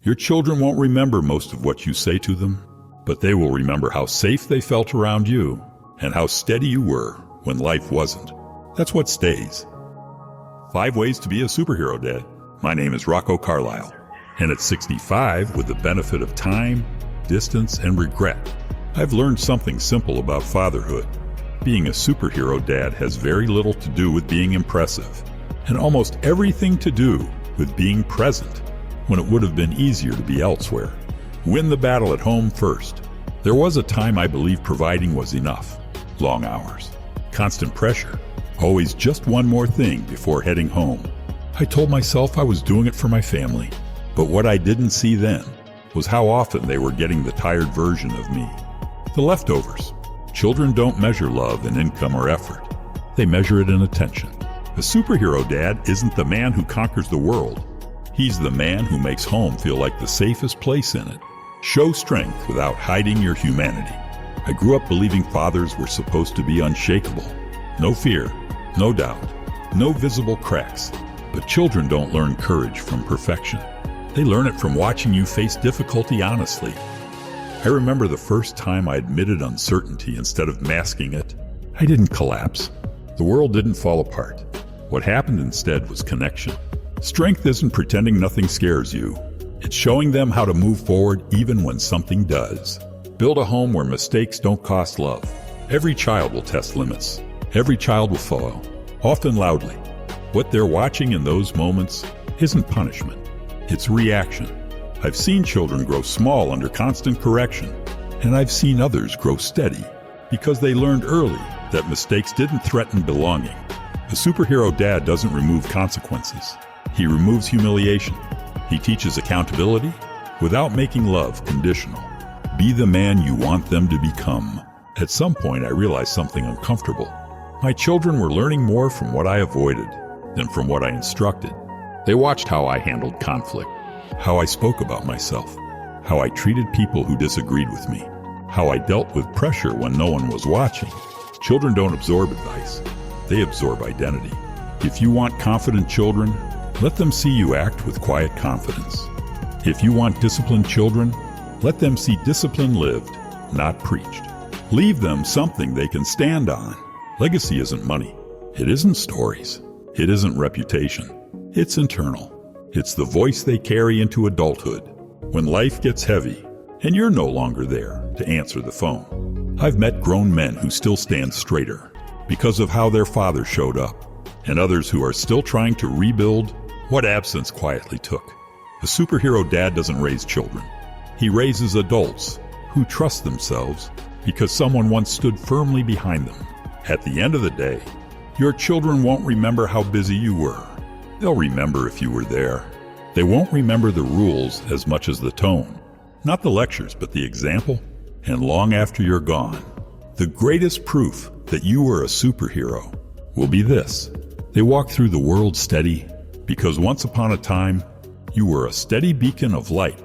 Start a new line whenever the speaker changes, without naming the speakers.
Your children won't remember most of what you say to them, but they will remember how safe they felt around you and how steady you were when life wasn't. That's what stays. 5 ways to be a superhero dad. My name is Rocco Carlisle, and at 65, with the benefit of time, distance, and regret, I've learned something simple about fatherhood. Being a superhero dad has very little to do with being impressive, and almost everything to do with being present when it would have been easier to be elsewhere. Win the battle at home first. There was a time I believed providing was enough. Long hours, constant pressure, always just one more thing before heading home. I told myself I was doing it for my family, but what I didn't see then was how often they were getting the tired version of me. The leftovers. Children don't measure love in income or effort. They measure it in attention. A superhero dad isn't the man who conquers the world. He's the man who makes home feel like the safest place in it. Show strength without hiding your humanity. I grew up believing fathers were supposed to be unshakable. No fear, no doubt, no visible cracks. But children don't learn courage from perfection. They learn it from watching you face difficulty honestly. I remember the first time I admitted uncertainty instead of masking it. I didn't collapse. The world didn't fall apart. What happened instead was connection. Strength isn't pretending nothing scares you. It's showing them how to move forward even when something does. Build a home where mistakes don't cost love. Every child will test limits. Every child will fall, often loudly. What they're watching in those moments isn't punishment. It's reaction. I've seen children grow small under constant correction, and I've seen others grow steady because they learned early that mistakes didn't threaten belonging. A superhero dad doesn't remove consequences. He removes humiliation. He teaches accountability without making love conditional. Be the man you want them to become. At some point, I realized something uncomfortable. My children were learning more from what I avoided than from what I instructed. They watched how I handled conflict, how I spoke about myself, how I treated people who disagreed with me, how I dealt with pressure when no one was watching. Children don't absorb advice. They absorb identity. If you want confident children, let them see you act with quiet confidence. If you want disciplined children, let them see discipline lived, not preached. Leave them something they can stand on. Legacy isn't money. It isn't stories. It isn't reputation. It's internal. It's the voice they carry into adulthood when life gets heavy and you're no longer there to answer the phone. I've met grown men who still stand straighter because of how their father showed up, and others who are still trying to rebuild what absence quietly took. A superhero dad doesn't raise children. He raises adults who trust themselves because someone once stood firmly behind them. At the end of the day, your children won't remember how busy you were. They'll remember if you were there. They won't remember the rules as much as the tone. Not the lectures, but the example. And long after you're gone, the greatest proof that you were a superhero will be this. They walk through the world steady because once upon a time, you were a steady beacon of light